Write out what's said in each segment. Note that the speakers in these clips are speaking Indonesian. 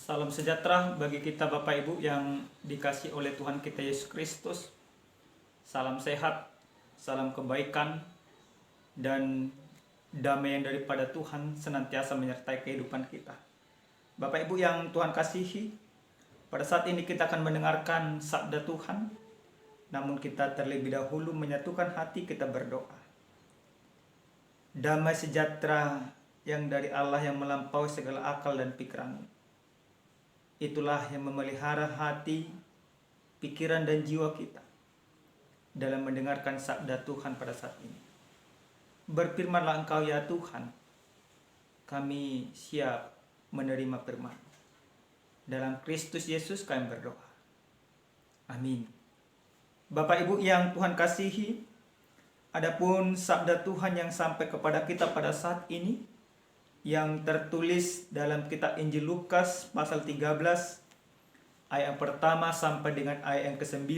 Salam sejahtera bagi kita Bapak Ibu yang dikasih oleh Tuhan kita Yesus Kristus. Salam sehat, salam kebaikan, dan damai yang daripada Tuhan senantiasa menyertai kehidupan kita. Bapak Ibu yang Tuhan kasihi, pada saat ini kita akan mendengarkan sabda Tuhan. Namun kita terlebih dahulu menyatukan hati, kita berdoa. Damai sejahtera yang dari Allah yang melampaui segala akal dan pikiranmu. Itulah yang memelihara hati, pikiran dan jiwa kita dalam mendengarkan sabda Tuhan pada saat ini. Berfirmanlah Engkau ya Tuhan, kami siap menerima firman. Dalam Kristus Yesus kami berdoa. Amin. Bapak Ibu yang Tuhan kasihi, adapun sabda Tuhan yang sampai kepada kita pada saat ini, yang tertulis dalam kitab Injil Lukas pasal 13 ayat yang pertama sampai dengan ayat yang ke-9.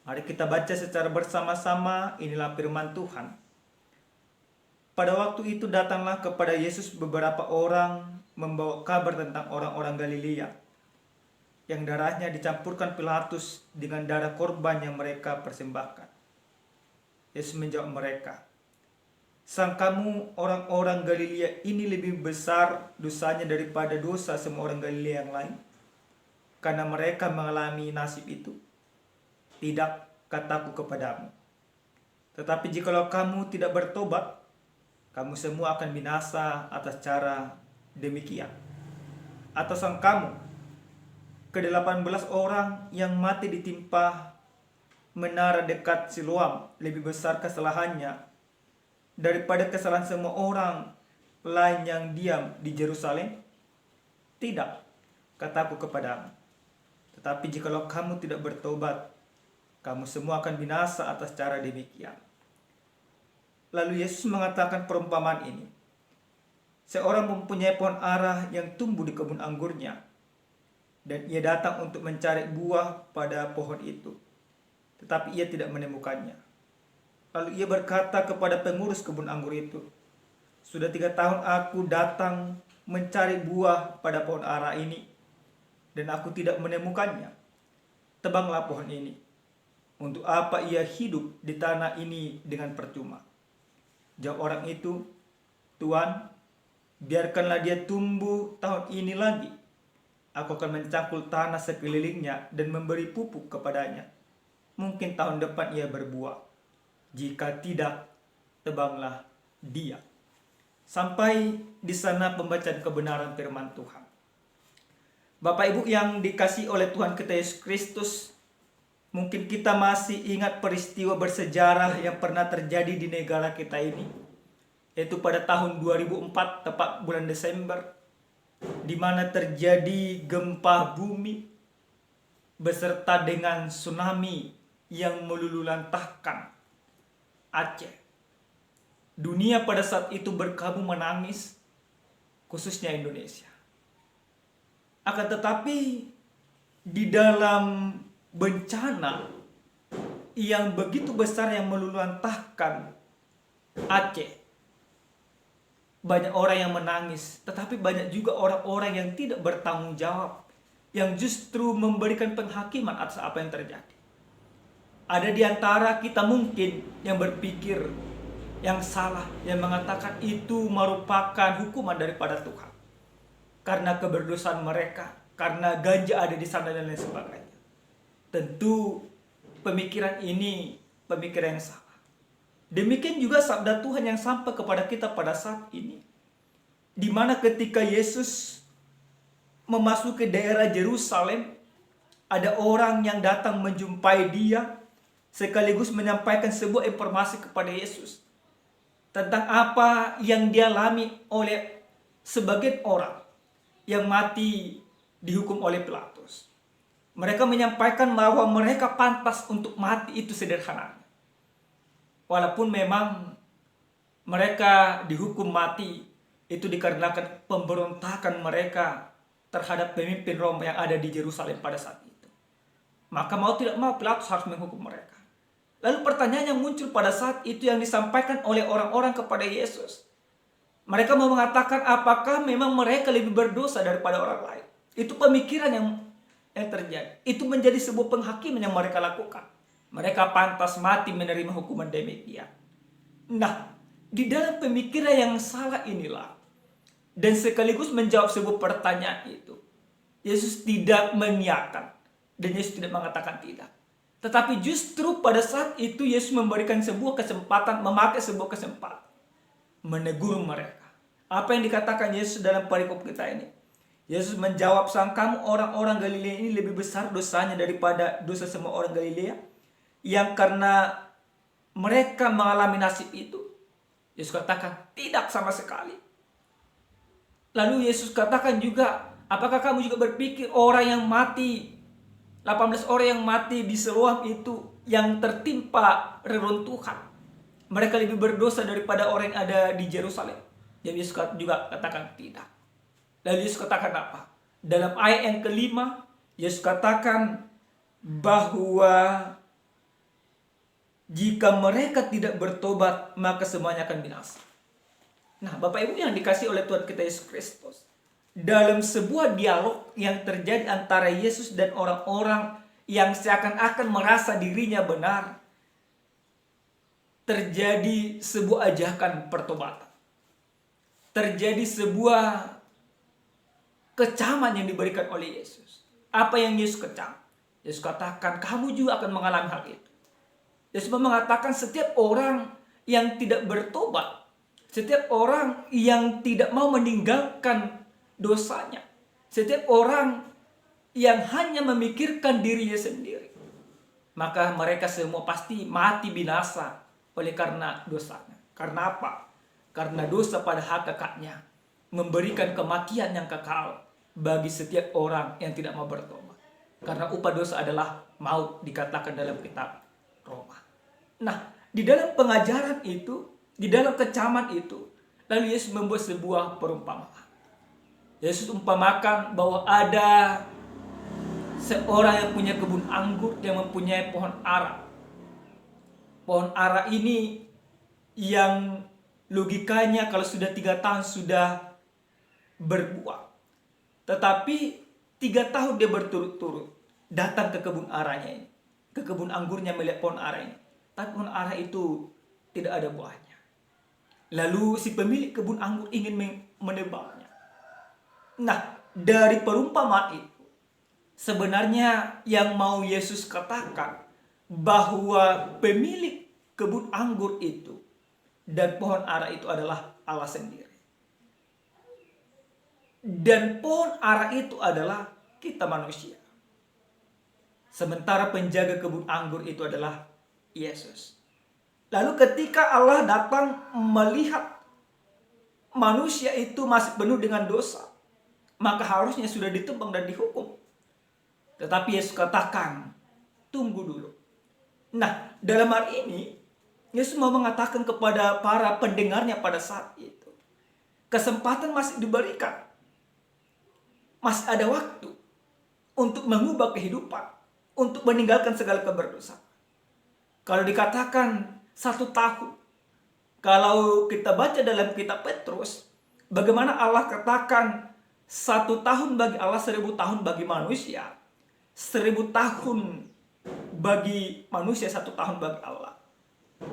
Mari kita baca secara bersama-sama. Inilah firman Tuhan. Pada waktu itu datanglah kepada Yesus beberapa orang membawa kabar tentang orang-orang Galilea yang darahnya dicampurkan Pilatus dengan darah korban yang mereka persembahkan. Yesus menjawab mereka, "Sangkamu orang-orang Galilea ini lebih besar dosanya daripada dosa semua orang Galilea yang lain? Karena mereka mengalami nasib itu? Tidak, kataku kepadamu. Tetapi jikalau kamu tidak bertobat, kamu semua akan binasa atas cara demikian. Atau sangkamu ke-18 orang yang mati ditimpa menara dekat Siloam lebih besar kesalahannya daripada kesalahan semua orang lain yang diam di Yerusalem? Tidak, kataku kepadamu. Tetapi jikalau kamu tidak bertobat, kamu semua akan binasa atas cara demikian." Lalu Yesus mengatakan perumpamaan ini. Seorang mempunyai pohon ara yang tumbuh di kebun anggurnya, dan ia datang untuk mencari buah pada pohon itu, tetapi ia tidak menemukannya. Lalu ia berkata kepada pengurus kebun anggur itu, "Sudah 3 tahun aku datang mencari buah pada pohon ara ini, dan aku tidak menemukannya. Tebanglah pohon ini. Untuk apa ia hidup di tanah ini dengan percuma?" Jawab orang itu, "Tuan, biarkanlah dia tumbuh tahun ini lagi. Aku akan mencangkul tanah sekelilingnya dan memberi pupuk kepadanya. Mungkin tahun depan ia berbuah. Jika tidak, tebanglah dia." Sampai di sana pembacaan kebenaran firman Tuhan. Bapak Ibu yang dikasihi oleh Tuhan kita Yesus Kristus, mungkin kita masih ingat peristiwa bersejarah yang pernah terjadi di negara kita ini, yaitu pada tahun 2004, tepat bulan Desember, di mana terjadi gempa bumi beserta dengan tsunami yang melululantahkan Aceh. Dunia pada saat itu berkabung menangis, khususnya Indonesia. Akan tetapi di dalam bencana yang begitu besar yang melululantahkan Aceh, banyak orang yang menangis, tetapi banyak juga orang-orang yang tidak bertanggung jawab, yang justru memberikan penghakiman atas apa yang terjadi. Ada di antara kita mungkin yang berpikir yang salah, yang mengatakan itu merupakan hukuman daripada Tuhan karena keberdosaan mereka, karena ganja ada di sana dan lain sebagainya. Tentu pemikiran ini pemikiran yang salah. Demikian juga sabda Tuhan yang sampai kepada kita pada saat ini, di mana ketika Yesus memasuki daerah Yerusalem, ada orang yang datang menjumpai dia, sekaligus menyampaikan sebuah informasi kepada Yesus tentang apa yang dialami oleh sebagian orang yang mati dihukum oleh Pilatus. Mereka menyampaikan bahwa mereka pantas untuk mati, itu sederhananya. Walaupun memang mereka dihukum mati itu dikarenakan pemberontakan mereka terhadap pemimpin Roma yang ada di Yerusalem pada saat itu. Maka mau tidak mau Pilatus harus menghukum mereka. Lalu pertanyaan yang muncul pada saat itu yang disampaikan oleh orang-orang kepada Yesus. Mereka mau mengatakan apakah memang mereka lebih berdosa daripada orang lain. Itu pemikiran yang terjadi. Itu menjadi sebuah penghakiman yang mereka lakukan. Mereka pantas mati menerima hukuman demikian. Nah, di dalam pemikiran yang salah inilah, dan sekaligus menjawab sebuah pertanyaan itu, Yesus tidak mengiyakan dan Yesus tidak mengatakan tidak. Tetapi justru pada saat itu Yesus memberikan sebuah kesempatan, memakai sebuah kesempatan menegur mereka. Apa yang dikatakan Yesus dalam perikop kita ini? Yesus menjawab, sangkamu orang-orang Galilea ini lebih besar dosanya daripada dosa semua orang Galilea, yang karena mereka mengalami nasib itu? Yesus katakan, tidak sama sekali. Lalu Yesus katakan juga, apakah kamu juga berpikir orang yang mati, 18 orang yang mati di Siloam itu, yang tertimpa reruntuhan, mereka lebih berdosa daripada orang yang ada di Yerusalem? Dan Yesus juga katakan tidak. Lalu Yesus katakan apa? Dalam ayat yang kelima, Yesus katakan bahwa jika mereka tidak bertobat, maka semuanya akan binasa. Nah, Bapak Ibu yang dikasihi oleh Tuhan kita Yesus Kristus, dalam sebuah dialog yang terjadi antara Yesus dan orang-orang yang seakan-akan merasa dirinya benar, terjadi sebuah ajakan pertobatan. Terjadi sebuah kecaman yang diberikan oleh Yesus. Apa yang Yesus kecam? Yesus katakan, kamu juga akan mengalami hal itu. Yesus mengatakan setiap orang yang tidak bertobat, setiap orang yang tidak mau meninggalkan dosanya, setiap orang yang hanya memikirkan dirinya sendiri, maka mereka semua pasti mati binasa oleh karena dosanya. Karena apa? Karena dosa pada hakikatnya memberikan kematian yang kekal bagi setiap orang yang tidak mau bertobat. Karena upah dosa adalah maut, dikatakan dalam kitab Roma. Nah, di dalam pengajaran itu, di dalam kecaman itu, lalu Yesus membuat sebuah perumpamaan. Yesus umpamakan bahwa ada seorang yang punya kebun anggur yang mempunyai pohon ara. Pohon ara ini yang logikanya kalau sudah 3 tahun sudah berbuah. Tetapi 3 tahun dia berturut-turut datang ke kebun aranya ini, ke kebun anggurnya melihat pohon ara ini. Tapi pohon ara itu tidak ada buahnya. Lalu si pemilik kebun anggur ingin menebangnya. Nah, dari perumpamaan itu, sebenarnya yang mau Yesus katakan bahwa pemilik kebun anggur itu dan pohon ara itu adalah Allah sendiri. Dan pohon ara itu adalah kita manusia. Sementara penjaga kebun anggur itu adalah Yesus. Lalu ketika Allah datang melihat manusia itu masih penuh dengan dosa, maka harusnya sudah ditebang dan dihukum. Tetapi Yesus katakan, tunggu dulu. Nah, dalam hal ini, Yesus mau mengatakan kepada para pendengarnya pada saat itu, kesempatan masih diberikan. Masih ada waktu untuk mengubah kehidupan, untuk meninggalkan segala keberdosaan. Kalau dikatakan 1 tahun, kalau kita baca dalam kitab Petrus, bagaimana Allah katakan 1 tahun bagi Allah, 1000 tahun bagi manusia. 1000 tahun bagi manusia, 1 tahun bagi Allah.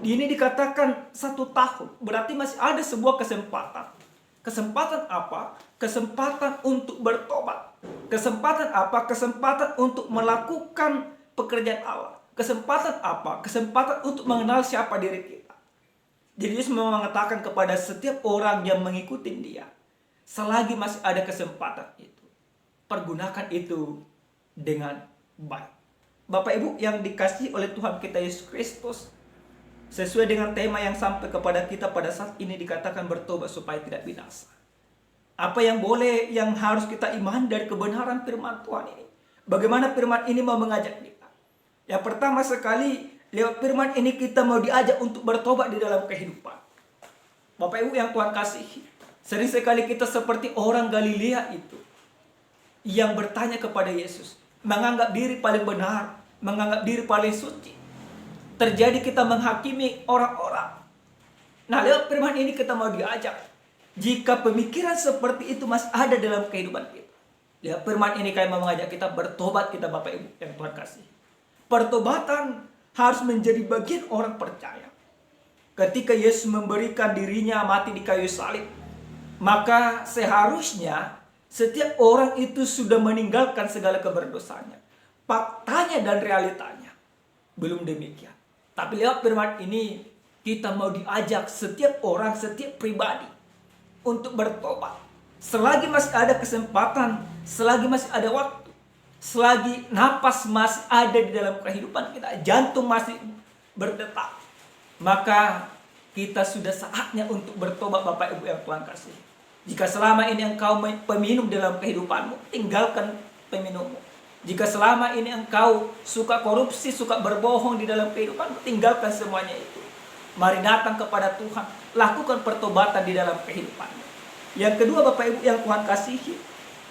Ini dikatakan 1 tahun, berarti masih ada sebuah kesempatan. Kesempatan apa? Kesempatan untuk bertobat. Kesempatan apa? Kesempatan untuk melakukan pekerjaan Allah. Kesempatan apa? Kesempatan untuk mengenal siapa diri kita. Jadi Yesus mengatakan kepada setiap orang yang mengikuti dia, selagi masih ada kesempatan itu, pergunakan itu dengan baik. Bapak Ibu yang dikasihi oleh Tuhan kita Yesus Kristus, sesuai dengan tema yang sampai kepada kita pada saat ini dikatakan bertobat supaya tidak binasa. Apa yang boleh, yang harus kita imani dari kebenaran firman Tuhan ini? Bagaimana firman ini mau mengajak kita? Yang pertama sekali, lewat firman ini kita mau diajak untuk bertobat di dalam kehidupan. Bapak Ibu yang Tuhan kasihi, sering sekali kita seperti orang Galilea itu, yang bertanya kepada Yesus, menganggap diri paling benar, menganggap diri paling suci. Terjadi kita menghakimi orang-orang. Nah, lewat firman ini kita mau diajak, jika pemikiran seperti itu masih ada dalam kehidupan kita, Lihat firman ini kayak mau mengajak kita bertobat kita Bapak Ibu yang Tuhan kasih. Pertobatan harus menjadi bagian orang percaya. Ketika Yesus memberikan dirinya mati di kayu salib, maka seharusnya setiap orang itu sudah meninggalkan segala keberdosaannya. Faktanya dan realitanya belum demikian. Tapi lewat firman ini kita mau diajak setiap orang, setiap pribadi untuk bertobat. Selagi masih ada kesempatan, selagi masih ada waktu, selagi napas masih ada di dalam kehidupan kita, jantung masih berdetak, maka kita sudah saatnya untuk bertobat Bapak Ibu yang Tuhan kasih. Jika selama ini engkau peminum dalam kehidupanmu, tinggalkan peminummu. Jika selama ini engkau suka korupsi, suka berbohong di dalam kehidupanmu, tinggalkan semuanya itu. Mari datang kepada Tuhan, lakukan pertobatan di dalam kehidupanmu. Yang kedua Bapak Ibu yang Tuhan kasihi,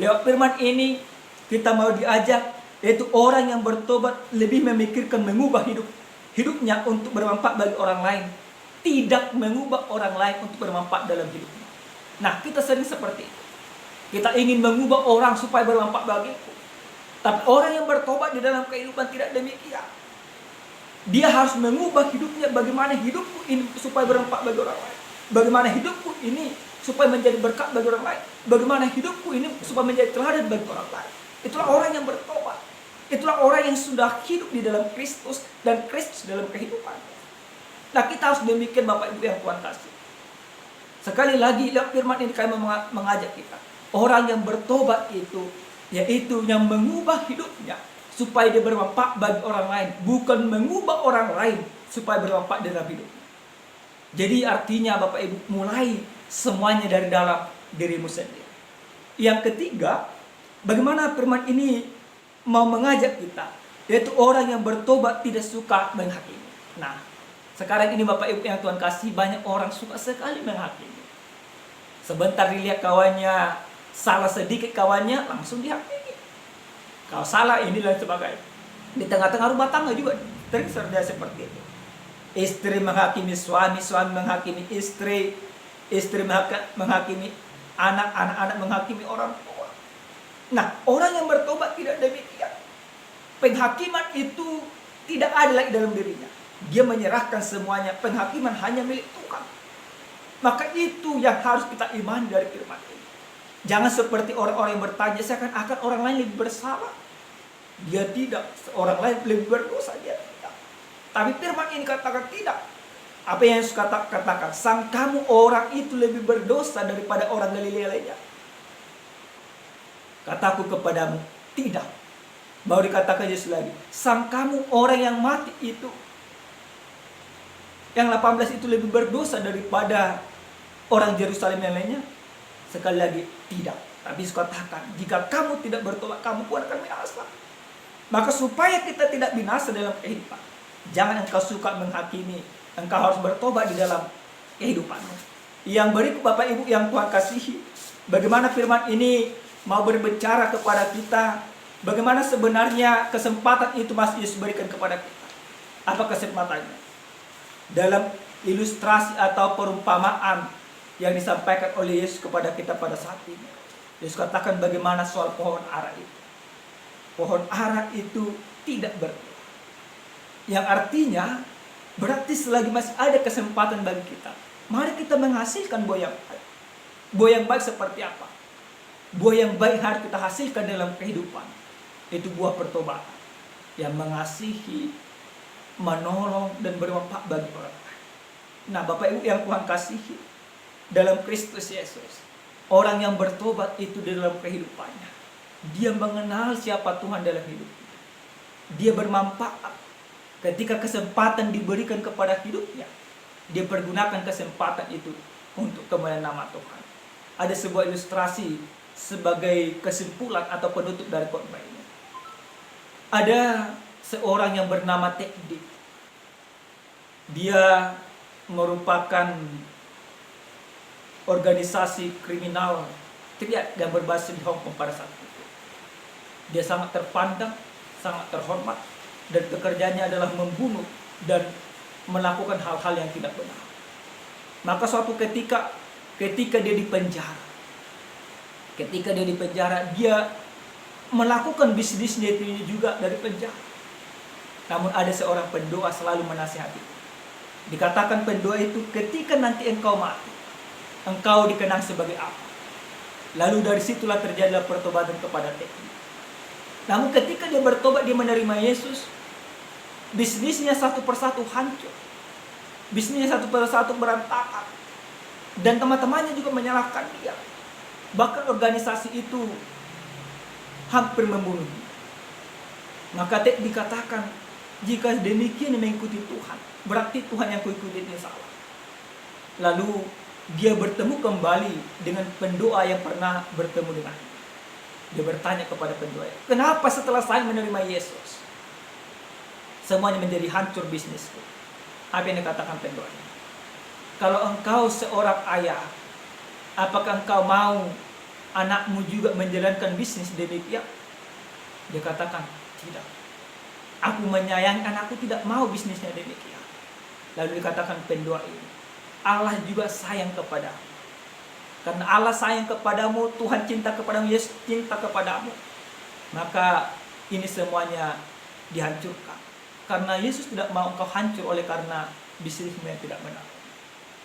lewat firman ini kita mau diajak, yaitu orang yang bertobat lebih memikirkan mengubah hidupnya untuk bermanfaat bagi orang lain, tidak mengubah orang lain untuk bermanfaat dalam hidupnya. Nah, kita sering seperti itu. Kita ingin mengubah orang supaya bermanfaat bagiku. Tapi orang yang bertobat di dalam kehidupan tidak demikian. Dia harus mengubah hidupnya, bagaimana hidupku ini supaya bermanfaat bagi orang lain. Bagaimana hidupku ini supaya menjadi berkat bagi orang lain. Bagaimana hidupku ini supaya menjadi teladan bagi orang lain. Itulah orang yang bertobat. Itulah orang yang sudah hidup di dalam Kristus dan Kristus dalam kehidupan. Nah, kita harus demikian Bapak Ibu yang Tuhan kasih. Sekali lagi lihat firman ini kami mengajak kita. Orang yang bertobat itu yaitu yang mengubah hidupnya supaya dia bermanfaat bagi orang lain, bukan mengubah orang lain supaya bermanfaat dalam hidupnya. Jadi artinya Bapak Ibu, mulai semuanya dari dalam dirimu sendiri. Yang ketiga, bagaimana firman ini mau mengajak kita, yaitu orang yang bertobat tidak suka menghakimi. Nah, sekarang ini Bapak Ibu yang Tuhan kasih, banyak orang suka sekali menghakimi. Sebentar dilihat kawannya salah sedikit, kawannya langsung dihakimi. Kalau salah ini dan sebagainya. Di tengah-tengah rumah tangga juga sering terjadi seperti itu. Istri menghakimi suami, suami menghakimi istri, istri menghakimi anak, anak menghakimi orang tua. Nah, orang yang bertobat tidak demikian. Penghakiman itu tidak ada lagi dalam dirinya. Dia menyerahkan semuanya. Penghakiman hanya milik Tuhan. Maka itu yang harus kita imani dari firman ini. Jangan seperti orang-orang yang bertanya, seakan-akan orang lain lebih bersalah. Dia tidak. Orang lain lebih berdosa, dia tidak. Tapi firman ini katakan tidak. Apa yang Yesus katakan? Sang kamu orang itu lebih berdosa daripada orang Galilea lainnya. Kataku kepadamu, tidak. Baru dikatakan Yesus lagi. Sang kamu orang yang mati itu, yang 18 itu lebih berdosa daripada orang Yerusalem yang lainnya. Sekali lagi, tidak. Tapi Yesus katakan, jika kamu tidak bertobat, kamu pun akan binasa. Maka supaya kita tidak binasa dalam kehidupan, jangan engkau suka menghakimi. Engkau harus bertobat di dalam kehidupanmu. Yang berikut Bapak Ibu yang Tuhan kasihi, bagaimana firman ini mau berbicara kepada kita, bagaimana sebenarnya kesempatan itu masih Yesus berikan kepada kita. Apa kesempatannya? Dalam ilustrasi atau perumpamaan yang disampaikan oleh Yesus kepada kita pada saat ini. Yesus katakan bagaimana soal pohon ara itu. Pohon ara itu tidak berbuah. Yang artinya berarti selagi masih ada kesempatan bagi kita, mari kita menghasilkan buah yang baik. Buah yang baik seperti apa? Buah yang baik harus kita hasilkan dalam kehidupan. Itu buah pertobatan yang mengasihi, menolong, dan bermanfaat bagi orang lain. Nah, Bapak Ibu yang Tuhan kasihi, dalam Kristus Yesus, orang yang bertobat itu dalam kehidupannya, dia mengenal siapa Tuhan dalam hidupnya. Dia bermanfaat ketika kesempatan diberikan kepada hidupnya. Dia pergunakan kesempatan itu untuk kemuliaan nama Tuhan. Ada sebuah ilustrasi sebagai kesimpulan atau penutup dari khotbah ini. Ada seorang yang bernama Ted Dick. Dia merupakan organisasi kriminal triad yang berbasis di Hong Kong pada saat itu. Dia sangat terpandang, sangat terhormat, dan pekerjaannya adalah membunuh dan melakukan hal-hal yang tidak benar. Maka suatu ketika dia di penjara, dia melakukan bisnisnya itu juga dari penjara. Namun ada seorang pendoa selalu menasihati. Dikatakan pendoa itu, ketika nanti engkau mati, engkau dikenang sebagai apa? Lalu dari situlah terjadilah pertobatan kepada Tekdi. Namun ketika dia bertobat, dia menerima Yesus, bisnisnya satu persatu hancur. Bisnisnya satu persatu berantakan. Dan teman-temannya juga menyalahkan dia. Bahkan organisasi itu hampir membunuh dia. Maka Tekdi dikatakan, jika demikian mengikuti Tuhan, berarti Tuhan yang kuikuti ini salah. Lalu dia bertemu kembali dengan pendoa yang pernah bertemu dengannya. Dia bertanya kepada pendoa, kenapa setelah saya menerima Yesus, semuanya menjadi hancur bisnisku? Apa yang dikatakan pendoa? Kalau engkau seorang ayah, apakah engkau mau anakmu juga menjalankan bisnis demikian? Dia katakan, tidak. Aku menyayangi anakku, tidak mau bisnisnya demikian. Lalu dikatakan pendoa ini, Allah juga sayang kepadamu. Karena Allah sayang kepadamu, Tuhan cinta kepadamu, Yesus cinta kepadamu. Maka ini semuanya dihancurkan. Karena Yesus tidak mau engkau hancur oleh karena bisnismu yang tidak benar.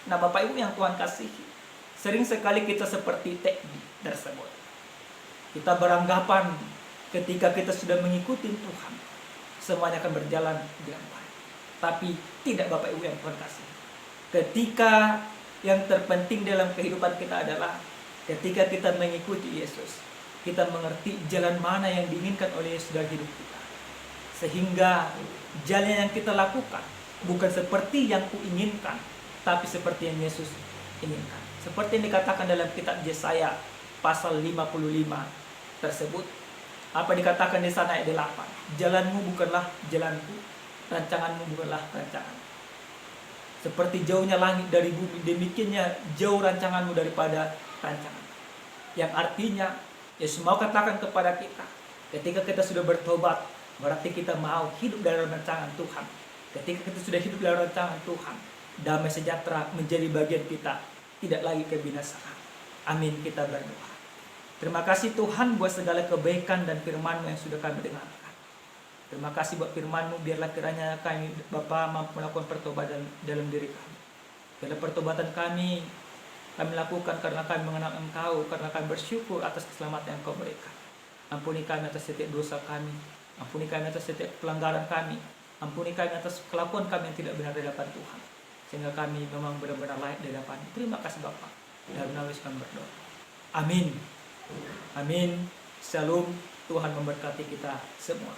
Nah Bapak Ibu yang Tuhan kasihi, sering sekali kita seperti Tekdi tersebut. Kita beranggapan ketika kita sudah mengikuti Tuhan, semuanya akan berjalan dengan baik. Tapi tidak Bapak Ibu yang Tuhan kasihi. Ketika yang terpenting dalam kehidupan kita adalah ketika kita mengikuti Yesus, kita mengerti jalan mana yang diinginkan oleh Yesus dalam hidup kita. Sehingga jalan yang kita lakukan bukan seperti yang kuinginkan, tapi seperti yang Yesus inginkan. Seperti yang dikatakan dalam kitab Yesaya pasal 55 tersebut. Apa dikatakan di sana ayat 8? Jalanmu bukanlah jalanku, rancanganmu bukanlah rancanganku. Seperti jauhnya langit dari bumi, demikiannya jauh rancanganmu daripada rancangan. Yang artinya, Yesus mau katakan kepada kita, ketika kita sudah bertobat, berarti kita mau hidup dalam rancangan Tuhan. Ketika kita sudah hidup dalam rancangan Tuhan, damai sejahtera menjadi bagian kita, tidak lagi kebinasaan. Amin, kita berdoa. Terima kasih Tuhan buat segala kebaikan dan firman-Mu yang sudah kami dengarkan. Terima kasih buat firman-Mu, biarlah kiranya kami Bapa mampu melakukan pertobatan dalam diri kami. Dalam pertobatan kami lakukan karena kami mengenal Engkau, karena kami bersyukur atas keselamatan yang Engkau berikan. Ampuni kami atas setiap dosa kami, ampuni kami atas setiap pelanggaran kami, ampuni kami atas kelakuan kami yang tidak benar di hadapan Tuhan, sehingga kami memang benar-benar layak di hadapan. Terima kasih Bapa. Dalam nama Yesus kami berdoa. Amin. Amin. Shalom. Tuhan memberkati kita semua.